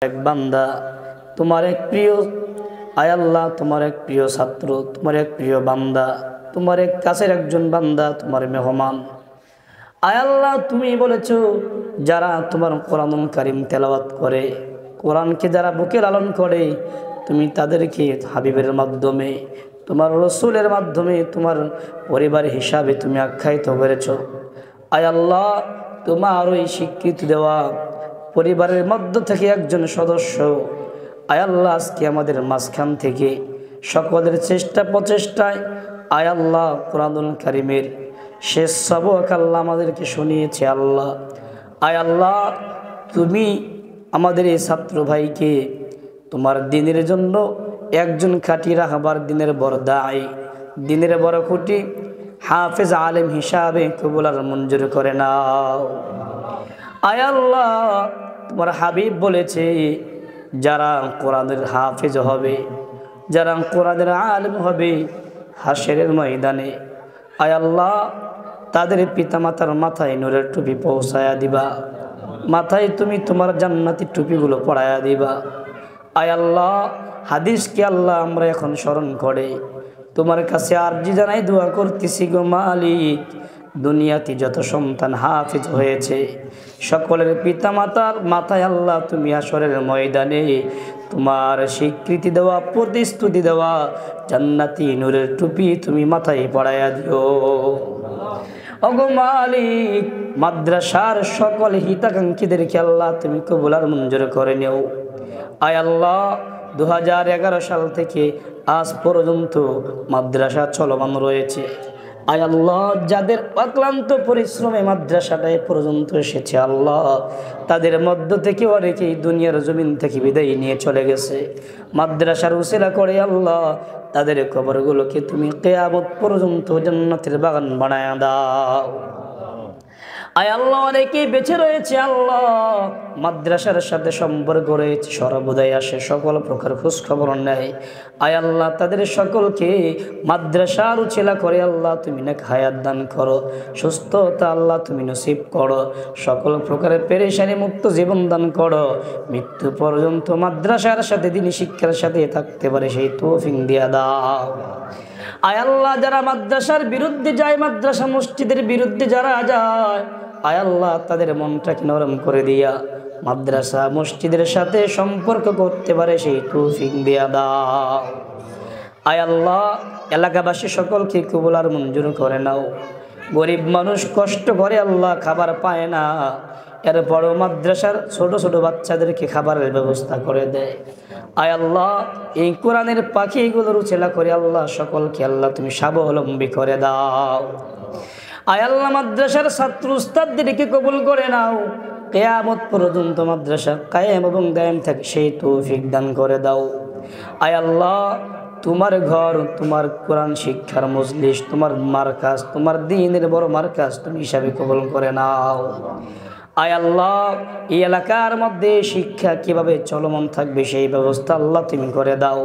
এক বান্দা, তোমার এক প্রিয় আয় আল্লাহ, তোমার এক প্রিয় ছাত্র, তোমার এক প্রিয় বান্দা, তোমার এক কাছের একজন বান্দা, তোমার মেহমান। আয় আল্লাহ, তুমি বলেছ যারা তোমার কোরআনুল কারীম তেলাওয়াত করে, কোরআনকে যারা বুকে লালন করে, তুমি তাদেরকে হাবিবের মাধ্যমে, তোমার রসুলের মাধ্যমে, তোমার পরিবার হিসাবে তুমি আখ্যায়িত করেছ। আয় আল্লাহ, তোমার ওই স্বীকৃতি দেওয়া পরিবারের মধ্য থেকে একজন সদস্য আয় আল্লাহ আজকে আমাদের মাঝখান থেকে সকলের চেষ্টা প্রচেষ্টায় আয় আল্লাহ কোরআনুল কারীমের শেষ সবক আল্লাহ আমাদেরকে শুনিয়েছে। আল্লাহ আয় আল্লাহ, তুমি আমাদের এই ছাত্র ভাইকে তোমার দিনের জন্য একজন খাঁটি রাহবার, দিনের বড় দায়ী, দিনের বড় খুঁটি, হাফেজ আলেম হিসাবে কবুল আর মঞ্জুর করে নাও। আয় আল্লাহ, তোমার হাবিব বলেছে যারা কোরআনের হাফেজ হবে, যারা কোরআনের আলেম হবে, হাশেরের ময়দানে আয় আল্লাহ তাদের পিতামাতার মাথায় নূরের টুপি পৌঁছায়া দিবা, মাথায় তুমি তোমার জান্নাতি টুপিগুলো পরায়া দিবা। আয় আল্লাহ, হাদিসকে আল্লাহ আমরা এখন স্মরণ করে তোমার কাছে আরজি জানাই দোয়া করতেছি গো মালিক, দুনিয়াতে যত সন্তান হাফেজ হয়েছে সকলের পিতামাতার মাথায় আল্লাহ তুমি হাশরের ময়দানে তোমার স্বীকৃতি দেওয়া, প্রতিশ্রুতি দেওয়া জান্নাতি নূরের টুপি তুমি মাথায় পড়াইয়া দিও। ওগো মালিক, মাদ্রাসার সকল হিতাকাঙ্ক্ষীদেরকে আল্লাহ তুমি কবুল আর মঞ্জুর করে নিও। আয় আল্লাহ, 2011 সাল থেকে আজ পর্যন্ত মাদ্রাসা চলমান রয়েছে। আয় আল্লাহ, যাদের অক্লান্ত পরিশ্রমে মাদ্রাসাটা এ পর্যন্ত এসেছে আল্লাহ, তাদের মধ্য থেকে অনেকেই দুনিয়ার জমিন থেকে বিদায় নিয়ে চলে গেছে। মাদ্রাসার উসিলা করে আল্লাহ তাদের কবরগুলোকে তুমি কিয়ামত পর্যন্ত জান্নাতের বাগান বানায়া দাও। আয় আল্লাহ, অনেকেই বেঁচে রয়েছে আল্লাহ, মাদ্রাসার সাথে সম্পর্ক রয়েছে, সর্বদাই আসে, সকল প্রকার খোঁজখবর নেয়। আয় আল্লাহ, তাদের সকলকে মাদ্রাসার উছিলা করে আল্লাহ তুমি নেক হায়াত দান করো, সুস্থতা আল্লাহ তুমি নসিব করো, সকল প্রকারের পেরেশানি মুক্ত জীবন দান করো, মৃত্যু পর্যন্ত মাদ্রাসার সাথে দিনী শিক্ষার সাথে থাকতে পারে সেই তৌফিক দিয়া দাও। আয় আল্লাহ, যারা মাদ্রাসার বিরুদ্ধে যায়, মাদ্রাসা মসজিদের বিরুদ্ধে যারা যায়, আয় আল্লাহ তাদের মনটাকে নরম করে দিয়া মাদ্রাসা মসজিদের সাথে সম্পর্ক করতে পারে সেই তৌফিক দিয়া দাও। আয় আল্লাহ, এলাকাবাসী সকলকে কবুল আর মঞ্জুর করে নাও। গরিব মানুষ কষ্ট করে আল্লাহ, খাবার পায় না, এরপরও মাদ্রাসার ছোট ছোট বাচ্চাদেরকে খাবারের ব্যবস্থা করে দেয়। আয় আল্লাহ, এই কোরআনের পাখিগুলোর উচেলা করে আল্লাহ সকলকে আল্লাহ তুমি স্বাবলম্বী করে দাও। আয় আল্লাহ, মাদ্রাসার ছাত্র উস্তাদদেরকে কবুল করে নাও, কিয়ামত পর্যন্ত মাদ্রাসা কায়েম এবং দায়েম থাকে সেই তৌফিক দান করে দাও। আয় আল্লাহ, তোমার ঘর, তোমার কোরআন শিক্ষার মজলিস, তোমার মার্কাজ, তোমার দ্বীনের বড় মার্কাজ তুমি হিসাবে কবুল করে নাও। আয় আল্লাহ, এই এলাকার মধ্যে শিক্ষা কিভাবে চলমান থাকবে সেই ব্যবস্থা আল্লাহ তুমি করে দাও।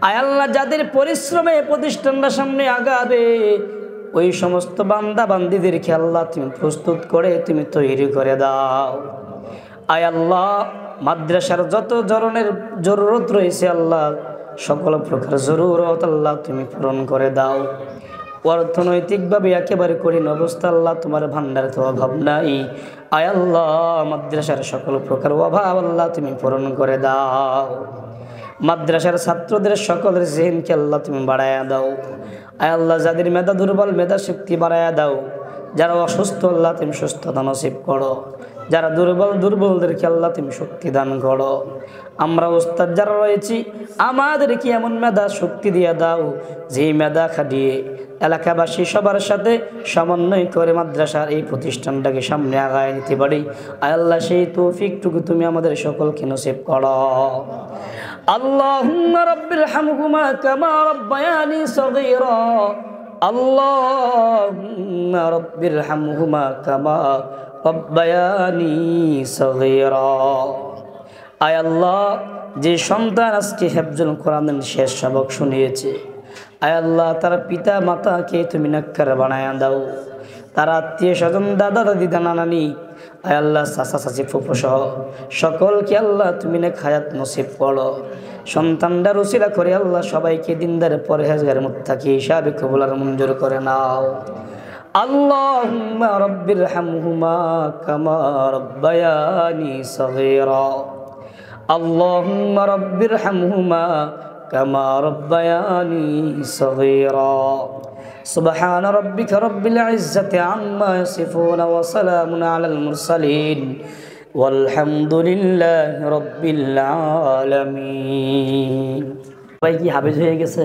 আয় আল্লাহ, যাদের পরিশ্রমে প্রতিষ্ঠানটা সামনে আগাবে ওই সমস্ত বান্দা বান্দিদেরকে আল্লাহ তুমি প্রস্তুত করে তুমি তৈরি করে দাও। আয় আল্লাহ, মাদ্রাসার যত ধরনের জরুরত রয়েছে আল্লাহ, সকল প্রকার জরুরত আল্লাহ তুমি পূরণ করে দাও। অর্থনৈতিকভাবে একেবারে কঠিন অবস্থা আল্লাহ, তোমার ভান্ডারে তো অভাব নাই। আয় আল্লাহ, মাদ্রাসার সকল প্রকার অভাব আল্লাহ তুমি পূরণ করে দাও। মাদ্রাসার ছাত্রদের সকলের জেহেনকে আল্লাহ তুমি বাড়ায়া দাও। আয় আল্লাহ, যাদের মেধা দুর্বল মেধা শক্তি বাড়ায়া দাও, যারা অসুস্থ আল্লাহ তুমি সুস্থতা নসিব করো, যারা দুর্বলদেরকে আল্লাহ তুমি শক্তি দান করো। আমরা ওস্তাদ যারা রয়েছি আমাদেরকে এমন মেধা শক্তি দিয়ে দাও যেই মেধা খাটিয়ে এলাকাবাসী সবার সাথে সমন্বয় করে মাদ্রাসার এই প্রতিষ্ঠানটাকে সামনে আগায় নিতে পারি। আয় আল্লাহ, সেই তৌফিকটুকু তুমি আমাদের সকলকে নসিব করো। আল্লাহুম্মা রাব্বিরহামহুমা কামা রাব্বায়ানি সগীরা, আল্লাহুম্মা রাব্বিরহামহুমা কামা রাব্বায়ানি সগীরা। আয় আল্লাহ, যে সন্তান আজকে হিফজুল কোরআনের শেষ সবক শুনিয়েছে, আয় আল্লাহ তার পিতা মাতাকে তুমি নেককার বানায়া দাও, তার আত্মীয় স্বজন দাদা দাদি নানা নানি আয় আল্লাহ চাচা চাচি ফুফু সহ সকলকে আল্লাহ তুমি নেক হায়াত নসিব করো। সন্তানদের উসিলা করে আল্লাহ সবাইকে দিনদার পরহেজগার মুত্তাকি হিসাবে কবুল আর মঞ্জুর করে নাও। আল্লাহুম্মা রাব্বিরহামহুমা কামা রাব্বায়ানি সগীরা। আল্লাহুম্মা রাব্বিরহামহুমা কামা রাব্বায়ানি সগীরা। সুবহান রাব্বিকা রাব্বিল ইজ্জাতি আম্মা ইয়াসিফুন ওয়া সালামুন আলাল মুরসালিন ওয়ালহামদুলিল্লাহি রাব্বিল আলামিন। ভাই কি হাফেজ হয়ে গেছে?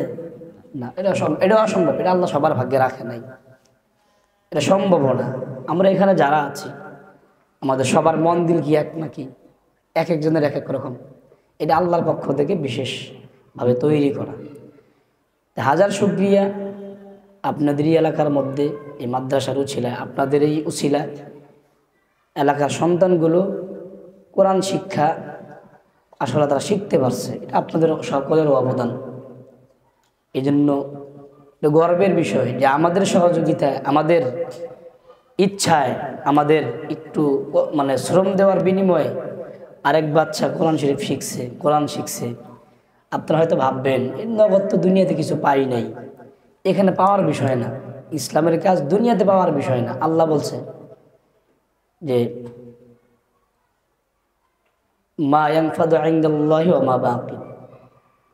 না, এটা অসম্ভব। এটা আল্লাহ সবার ভাগ্যে রাখে নাই, এটা সম্ভব না। আমরা এখানে যারা আছি আমাদের সবার মন দিল কি এক নাকি? এক একজনের এক এক রকম। এটা আল্লাহর পক্ষ থেকে বিশেষভাবে তৈরি করা। হাজার শুকরিয়া আপনাদেরই এলাকার মধ্যে এই মাদ্রাসার উছিলা, আপনাদের এই উছিলা এলাকার সন্তানগুলো কোরআন শিক্ষা আসলে তারা শিখতে পারছে। এটা আপনাদের সকলেরও অবদান। এই জন্য গর্বের বিষয় যে আমাদের সহযোগিতায়, আমাদের ইচ্ছায়, আমাদের একটু মানে শ্রম দেওয়ার বিনিময়ে আরেক বাচ্চা কোরআন শরীফ শিখছে, কোরআন শিখছে। আপনারা হয়তো ভাববেন এই নগদ তো দুনিয়াতে কিছু পাই নাই, এখানে পাওয়ার বিষয় না। ইসলামের কাজ দুনিয়াতে পাওয়ার বিষয় না। আল্লাহ বলছে যে মা ইয়ানফাদু ইনদাল্লাহি ওয়া মা বাকি,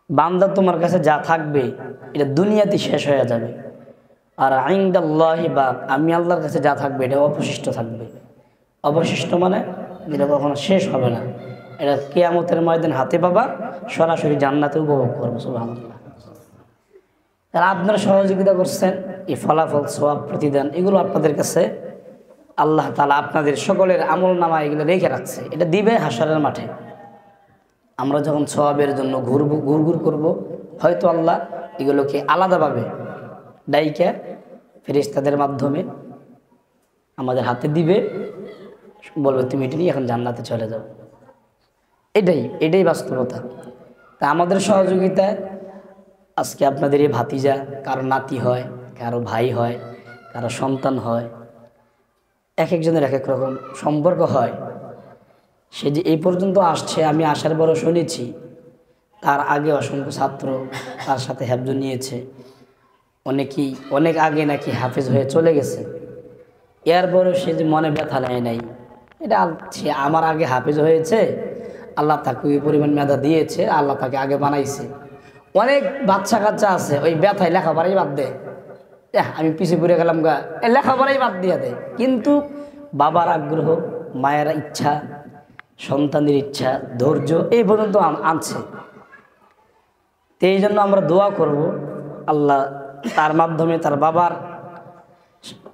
বান্দা তোমার কাছে যা থাকবে এটা দুনিয়াতে শেষ হয়ে যাবে। আর ইনদাল্লাহি বাক, আমি আল্লাহর কাছে যা থাকবে এটা অবশিষ্ট থাকবে। অবশিষ্ট মানে এটা কখনো শেষ হবে না। এটা কিয়ামতের ময়দান হাতে পাবা, সরাসরি জান্নাতে উপভোগ করবো। সুবহানাল্লাহ। তারা আপনারা সহযোগিতা করছেন, এই ফলাফল সওয়াব প্রতিদান এগুলো আপনাদের কাছে আল্লাহ তাআলা আপনাদের সকলের আমল নামা এগুলো রেখে রাখছে। এটা দিবে হাশরের মাঠে। আমরা যখন সওয়াবের জন্য ঘুরঘুর করব, হয়তো আল্লাহ এগুলোকে আলাদাভাবে ডাইকা ফেরেশতাদের মাধ্যমে আমাদের হাতে দিবে, বলবে তুমি এটা নিয়ে এখন জান্নাতে চলে যাও। এটাই বাস্তবতা। তা আমাদের সহযোগিতায় আজকে আপনাদের এই ভাতিজা, কারো নাতি হয়, কারো ভাই হয়, কারো সন্তান হয়, এক একজনের এক এক রকম সম্পর্ক হয়। সে যে এই পর্যন্ত আসছে, আমি আসার বড় শুনেছি, তার আগে অসংখ্য ছাত্র তার সাথে হেফজ নিয়েছে। অনেকেই অনেক আগে নাকি হাফেজ হয়ে চলে গেছে। এরপরও সে যে মনে ব্যথা নেয় নাই, এটা সে আমার আগে হাফেজ হয়েছে, আল্লাহ তাকে ওই পরিমাণ মেধা দিয়েছে, আল্লাহ তাকে আগে বানাইছে। অনেক বাচ্চা কাচ্চা আছে ওই ব্যথায় লেখাপড়াই বাদ দেয়, আমি পিছিয়ে পড়ে গেলাম গা, লেখাপড়াই বাদ দিয়ে দেয়। কিন্তু বাবার আগ্রহ, মায়ের ইচ্ছা, সন্তানের ইচ্ছা, ধৈর্য এই পর্যন্ত আনছে। তো এই জন্য আমরা দোয়া করব, আল্লাহ তার মাধ্যমে তার বাবার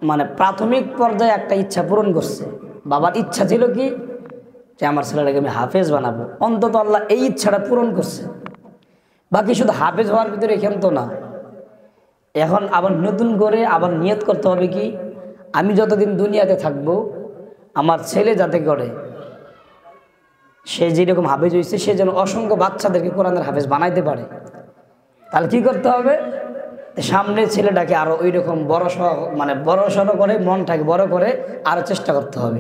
মানে প্রাথমিক পর্যায়ে একটা ইচ্ছা পূরণ করছে। বাবার ইচ্ছা ছিল কি যে আমার ছেলেটাকে আমি হাফেজ বানাবো, অন্তত আল্লাহ এই ইচ্ছাটা পূরণ করছে। বাকি শুধু হাফেজ হওয়ার ভিতরে এখান তো না, এখন আবার নতুন করে আবার নিয়ত করতে হবে কি আমি যতদিন দুনিয়াতে থাকবো আমার ছেলে যাতে করে সে যেরকম হাফেজ হয়েছে সে যেন অসংখ্য বাচ্চাদেরকে কোরআনের হাফেজ বানাইতে পারে। তাহলে কি করতে হবে, সামনে ছেলেটাকে আরো ওই রকম বড় সড়ো করে মনটাকে বড় করে আরো চেষ্টা করতে হবে।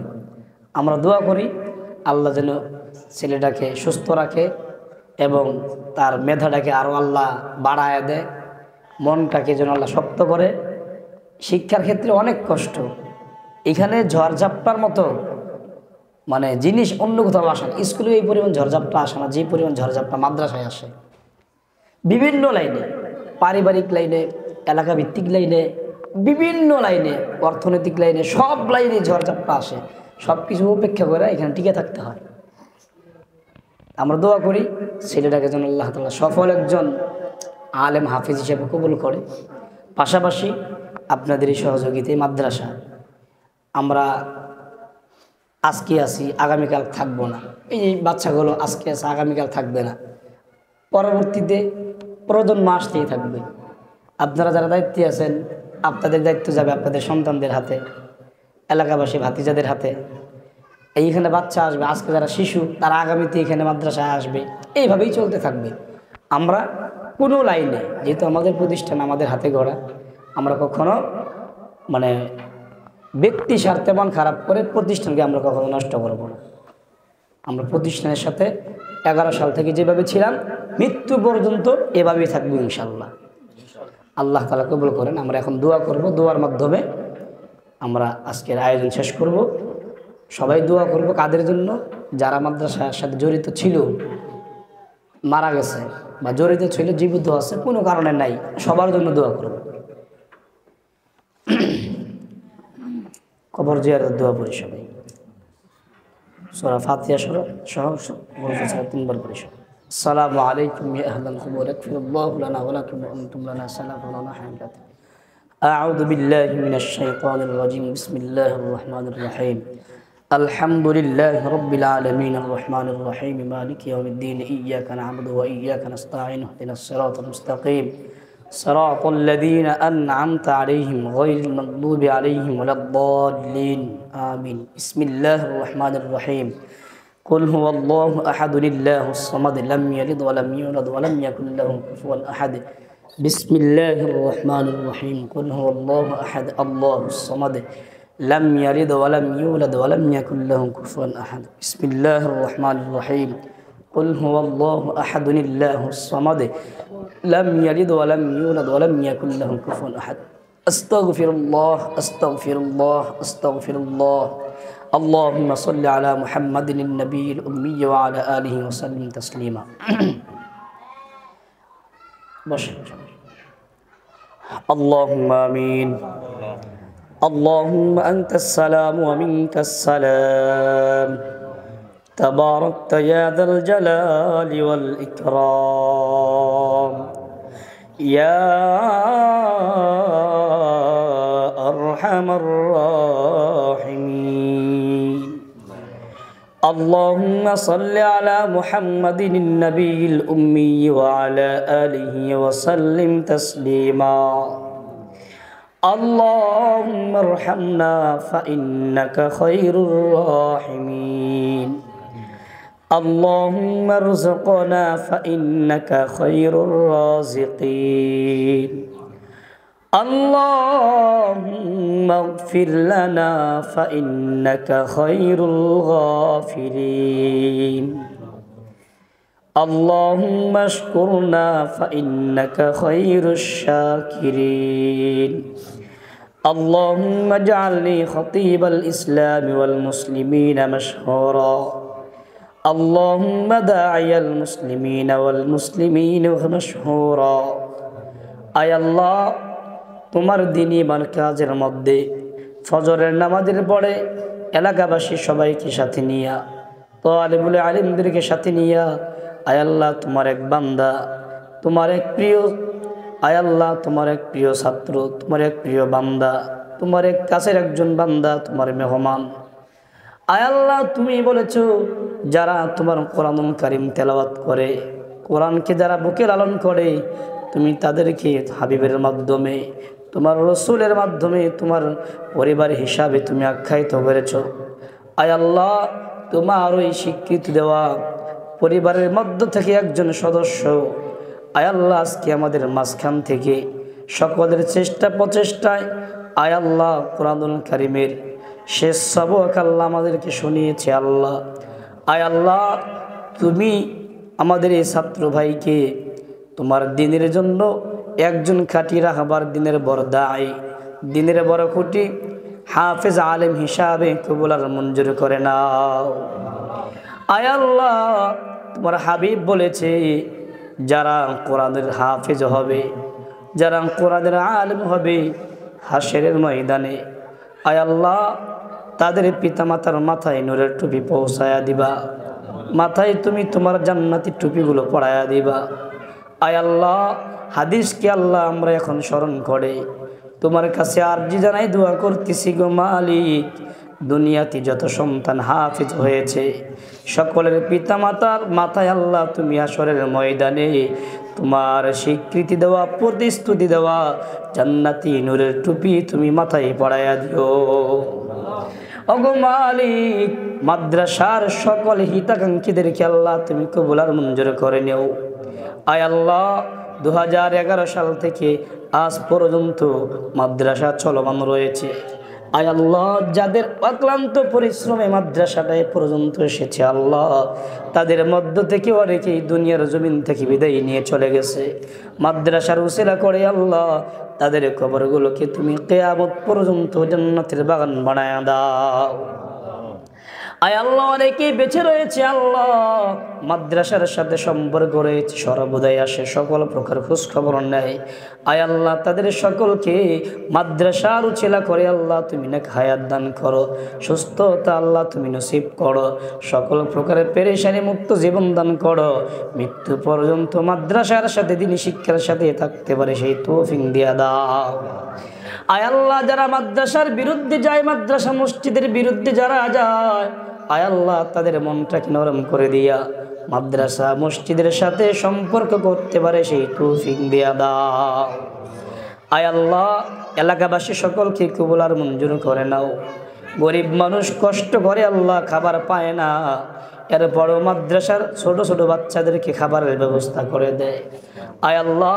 আমরা দোয়া করি আল্লাহ যেন ছেলেটাকে সুস্থ রাখে এবং তার মেধাটাকে আরো আল্লাহ বাড়ায় দেয়, মনটাকে যেন আল্লাহ শক্ত করে। শিক্ষার ক্ষেত্রে অনেক কষ্ট, এখানে ঝড়ঝাপটার মতো মানে জিনিস অন্য কোথাও আসে না। স্কুলে এই পরিমাণ ঝড়ঝাপটা আসে না যে পরিমাণ ঝড়ঝাপটা মাদ্রাসায় আসে। বিভিন্ন লাইনে, পারিবারিক লাইনে, এলাকা ভিত্তিক লাইনে, বিভিন্ন লাইনে, অর্থনৈতিক লাইনে, সব লাইনে ঝড়ঝাপটা আসে। সব কিছু উপেক্ষা করে এখানে টিকে থাকতে হয়। আমরা দোয়া করি ছেলেটাকে যেন আল্লাহ তাআলা সফল একজন আলেম হাফিজ হিসেবে কবুল করে। পাশাপাশি আপনাদের এই সহযোগিতায় মাদ্রাসা আমরা আজকে আসি আগামীকাল থাকবো না, এই বাচ্চাগুলো আজকে আছে আগামীকাল থাকবে না, পরবর্তীতে প্রজন্ম আসতেই থাকবে। আপনারা যারা দায়িত্বে আছেন আপনাদের দায়িত্ব যাবে আপনাদের সন্তানদের হাতে, এলাকাবাসী ভাতিজাদের হাতে। এইখানে বাচ্চা আসবে, আজকে যারা শিশু তারা আগামীতে এখানে মাদ্রাসায় আসবে, এইভাবেই চলতে থাকবে। আমরা কোনো লাইনে, যেহেতু আমাদের প্রতিষ্ঠান আমাদের হাতে গড়া, আমরা কখনো মানে ব্যক্তি স্বার্থে মন খারাপ করে প্রতিষ্ঠানকে আমরা কখনো নষ্ট করব না। আমরা প্রতিষ্ঠানের সাথে 11 সাল থেকে যেভাবে ছিলাম মৃত্যু পর্যন্ত এভাবেই থাকবো ইনশাল্লাহ। আল্লাহ তাআলা কবুল করেন। আমরা এখন দোয়া করব, দোয়ার মাধ্যমে আমরা আজকের আয়োজন শেষ করব। সবাই দোয়া করব কাদের জন্য? যারা মাদ্রাসার সাথে জড়িত ছিল, মারা গেছে, বা জড়িত ছিল, জীবিত আছে, কোনো কারণে নাই, সবার জন্য দোয়া করব। কবর জিয়ারতের দোয়া পড়ি সবাই। সূরা ফাতিহা সহ 3বার পড়ি সবাই। আসসালামু আলাইকুম ইয়া আহলাল কুবুর ইয়াগফিরুল্লাহু লানা ওয়া লাকুম ওয়া আনতুম লানা সালাফুন ওয়া হামদাত। আউযু বিল্লাহি মিনাশ শাইতানির রাজীম। বিসমিল্লাহির রাহমানির রাহিম। আলহামদুলিল্লাহি রাব্বিল আলামিন আর রহমানির রহিম মালিকি ইয়াউমিদ্দিন ইয়্যাকা না'বুদু ওয়া ইয়্যাকা নাস্তাঈন ইহদিনাস সিরাতাল মুস্তাকিম সিরাতাল লাযীনা আন'আমতা আলাইহিম গায়রিল মাগদুবি আলাইহিম ওয়ালাদ-দাল্লিন আমিন। বিসমিল্লাহির রাহমানির রহিম। قل هو الله أحد الله الصمد لم يلد ولم يولد ولم يكن له كفوا أحد. بسم الله الرحمن الرحيم. قل هو الله أحد الله الصمد لم يلد ولم يولد ولم يكن له كفوا أحد. بسم الله الرحمن الرحيم. قل هو الله أحد الله الصمد لم يلد ولم يولد ولم يكن له كفوا أحد. أستغفر الله أستغفر الله أستغفر الله. اللهم صل على محمد النبي الأمي وعلى آله وسلم تسليما. اللهم آمين. اللهم أنت السلام ومنك السلام تباركت يا ذا الجلال والإكرام يا أرحم الراحمين. اللهم صل على محمد النبي الأمي وعلى آله وسلم تسليما. اللهم ارحمنا فإنك خير الراحمين. اللهم ارزقنا فإنك خير الرازقين. اللهم اغفر لنا فإنك خير الغافرين. اللهم اشكرنا فإنك خير الشاكرين. اللهم اجعلني خطيب الإسلام والمسلمين مشهورا. اللهم داعي المسلمين والمسلمين مشهورا. আয় আল্লাহ, তোমার দিনী মারকাজের মধ্যে ফজরের নামাজের পরে এলাকাবাসী সবাইকে সাথে নিয়া, তালিবুল আলিমদেরকে সাথে নিয়া, আয় আল্লাহ তোমার এক বান্দা, তোমার এক প্রিয়, আয় আল্লাহ তোমার এক প্রিয় ছাত্র, তোমার এক প্রিয় বান্দা, তোমার এক কাছের একজন বান্দা, তোমার মেহমান। আয় আল্লাহ তুমি বলেছো যারা তোমার কোরআনুল কারীম তেলাওয়াত করে, কোরআনকে যারা বুকে লালন করে, তুমি তাদেরকে হাবিবের মাধ্যমে, তোমার রসুলের মাধ্যমে, তোমার পরিবার হিসাবে তুমি আখ্যায়িত করেছ। আয় আল্লাহ তোমার ওই স্বীকৃতি দেওয়া পরিবারের মধ্য থেকে একজন সদস্য, আয় আল্লাহ আজকে আমাদের মাঝখান থেকে সকলের চেষ্টা প্রচেষ্টায় আয় আল্লাহ কোরআনুল কারীমের শেষ সবক আল্লাহ আমাদেরকে শুনিয়েছে। আল্লাহ আয় আল্লাহ তুমি আমাদের এই ছাত্র ভাইকে তোমার দিনের জন্য একজন খাঁটি রাহবার, দিনের বড় দাঈ, দিনের বড় খুঁটি, হাফেজ আলেম হিসাবে কবুল আর মঞ্জুর করে নাও। আয় আল্লাহ তোমার হাবিব বলেছে যারা কোরআনের হাফেজ হবে, যারা কোরআনের আলেম হবে, হাশেরের ময়দানে আয় আল্লাহ তাদের পিতামাতার মাথায় নূরের টুপি পৌঁছায়া দিবা, মাথায় তুমি তোমার জান্নাতি টুপিগুলো পরায়া দিবা। আয় আল্লাহ হাদিসকে আল্লাহ আমরা এখন স্মরণ করে তোমার কাছে আরজি জানাই দোয়া করতেছি গো মালিক, দুনিয়াতে যত সন্তান হাফেজ হয়েছে সকলের পিতামাতার মাথায় আল্লাহ তুমি হাশরের ময়দানে তোমার স্বীকৃতি দেওয়া, প্রতিশ্রুতি দেওয়া জান্নাতি নূরের টুপি তুমি মাথায় পরায়া দিও। ওগো মালিক, মাদ্রাসার সকল হিতাকাঙ্ক্ষীদেরকে আল্লাহ তুমি কবুল আর মঞ্জুর করে নিও। আয় আল্লাহ 2011 সাল থেকে আজ পর্যন্ত মাদ্রাসা চলমান রয়েছে, আয় আল্লাহ, যাদের অক্লান্ত পরিশ্রমে মাদ্রাসাটা এ পর্যন্ত এসেছে আল্লাহ, তাদের মধ্য থেকে অনেকেই দুনিয়ার জমিন থেকে বিদায় নিয়ে চলে গেছে। মাদ্রাসার উসিলা করে আল্লাহ তাদের কবরগুলোকে তুমি কিয়ামত পর্যন্ত জান্নাতের বাগান বানায়া দাও। আয় আল্লাহ, অনেকেই বেঁচে রয়েছে আল্লাহ, মাদ্রাসার সাথে সম্পর্ক রয়েছে, সর্বদাই আসে, সকল প্রকার খোঁজ খবর নেয়। আয় আল্লাহ, তাদের সকলকে মাদ্রাসার উচিলা করে আল্লাহ তুমি নেক হায়াত দান করো, সুস্থতা আল্লাহ তুমি নসিব করো, সকল প্রকারের পেরেশানি মুক্ত জীবন দান করো, মৃত্যু পর্যন্ত মাদ্রাসার সাথে দিনী শিক্ষার সাথে থাকতে পারে সেই তৌফিক দিয়া দাও। আয় আল্লাহ, যারা মাদ্রাসার বিরুদ্ধে যায়, মাদ্রাসা মসজিদের বিরুদ্ধে যারা যায়, আয় আল্লাহ তাদের মনটাকে নরম করে দিয়া মাদ্রাসা মসজিদের সাথে সম্পর্ক করতে পারে সেই তৌফিক দিয়া দাও। আয় আল্লাহ, এলাকাবাসী সকলকে কবুল আর মঞ্জুর করে নাও। গরিব মানুষ কষ্ট করে আল্লাহ, খাবার পায় না, এরপরও মাদ্রাসার ছোট ছোট বাচ্চাদেরকে খাবারের ব্যবস্থা করে দেয়। আয় আল্লাহ,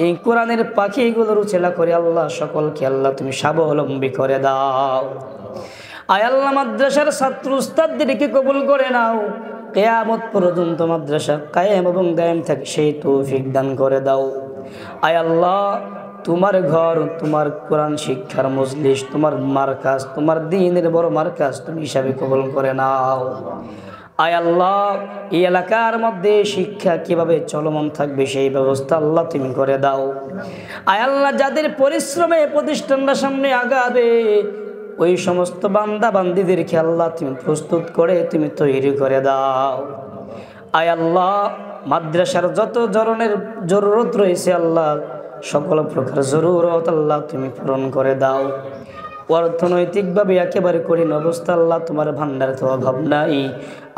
এই কোরআনের পাখিগুলোর উচেলা করে আল্লাহ সকলকে আল্লাহ তুমি স্বাবলম্বী করে দাও। আয় আল্লাহ, মাদ্রাসার ছাত্র উস্তাদদেরকে কবুল করে নাও, কিয়ামত পর্যন্ত মাদ্রাসা কায়েম এবং দায়েম থাকে সেই তৌফিক দান করে দাও। আয় আল্লাহ, তোমার ঘর, তোমার কোরআন শিক্ষার মজলিস, তোমার মার্কাজ, তোমার দ্বীনের বড় মার্কাজ তুমি হিসাবে কবুল করে নাও। আয় আল্লাহ, এই এলাকার মধ্যে শিক্ষা কিভাবে চলমান থাকবে সেই ব্যবস্থা আল্লাহ তুমি করে দাও। আয় আল্লাহ, যাদের পরিশ্রমে প্রতিষ্ঠানটা সামনে আগাবে, ওই সমস্ত বান্দা বান্দিদেরকে আল্লাহ তুমি প্রস্তুত করে তুমি তৈরি করে দাও। আয় আল্লাহ, মাদ্রাসার যত ধরনের জরুরত রয়েছে আল্লাহ, সকল প্রকার জরুরত আল্লাহ তুমি পূরণ করে দাও। অর্থনৈতিকভাবে একেবারে কঠিন অবস্থা আল্লাহ, তোমার ভান্ডারে তো অভাব নাই।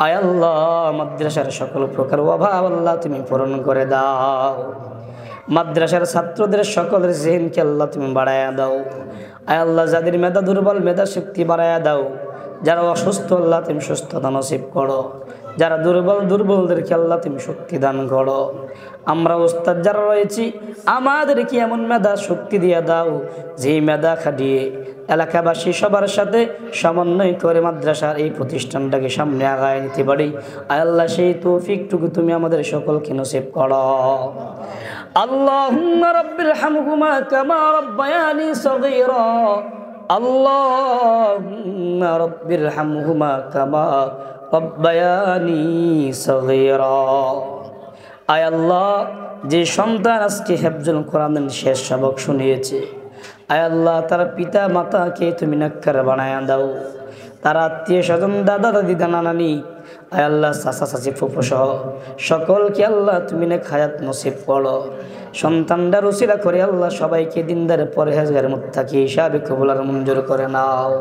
আয় আল্লাহ, মাদ্রাসার সকল প্রকার অভাব আল্লাহ তুমি পূরণ করে দাও। মাদ্রাসার ছাত্রদের সকলের জেহেনকে আল্লাহ তুমি বাড়ায়া দাও। আয় আল্লাহ, যাদের মেধা দুর্বল মেধা শক্তি বাড়ায়া দাও, যারা অসুস্থ আল্লাহ তুমি সুস্থতা নসিব করো, যারা দুর্বলদেরকে আল্লাহ তুমি শক্তি দান করো। আমরা ওস্তাদ যারা রয়েছি আমাদেরকে এমন মেধা শক্তি দিয়ে দাও, যেই মেধা খাটিয়ে এলাকাবাসী সবার সাথে সমন্বয় করে মাদ্রাসার এই প্রতিষ্ঠানটাকে সামনে আগায় নিতে পারি। আয় আল্লাহ, সেই তৌফিকটুকু তুমি আমাদের সকলকে নসিব করো। আল্লাহুম্মা রাব্বিরহামহুমা কামা রাব্বায়ানি সগীরা, আল্লাহুম্মা রাব্বিরহামহুমা কামা রাব্বায়ানি সগীরা। আয় আল্লাহ, যে সন্তান আজকে হিফজুল কোরআনের শেষ সবক শুনিয়েছে, আয় আল্লাহ তার পিতা মাতাকে তুমি নেককার বানায়া দাও, তার আত্মীয় স্বজন দাদা দাদি নানা নানি, আয় আল্লাহ চাচা চাচি ফুফু সহ সকলকে আল্লাহ তুমি নেক হায়াত নসিব করো। সন্তানদের উসিলা করে আল্লাহ সবাইকে দিনদার পরহেজগার মুত্তাকি হিসাবে কবুল আর মঞ্জুর করে নাও।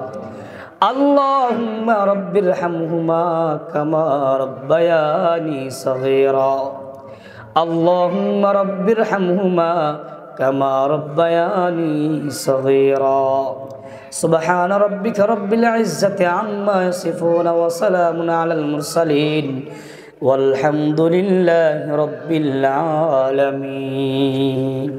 আল্লাহুম্মা রাব্বিরহামহুমা কামা রাব্বায়ানি সগীরা, আল্লাহুম্মা রাব্বিরহামহুমা কামা রাব্বায়ানি সগীরা। সুবহান রাব্বিকা রাব্বিল ইজ্জাতি আম্মা ইয়াসিফুন ওয়া সালামুন আলাল মুরসালিন ওয়ালহামদুলিল্লাহি রাব্বিল আলামিন।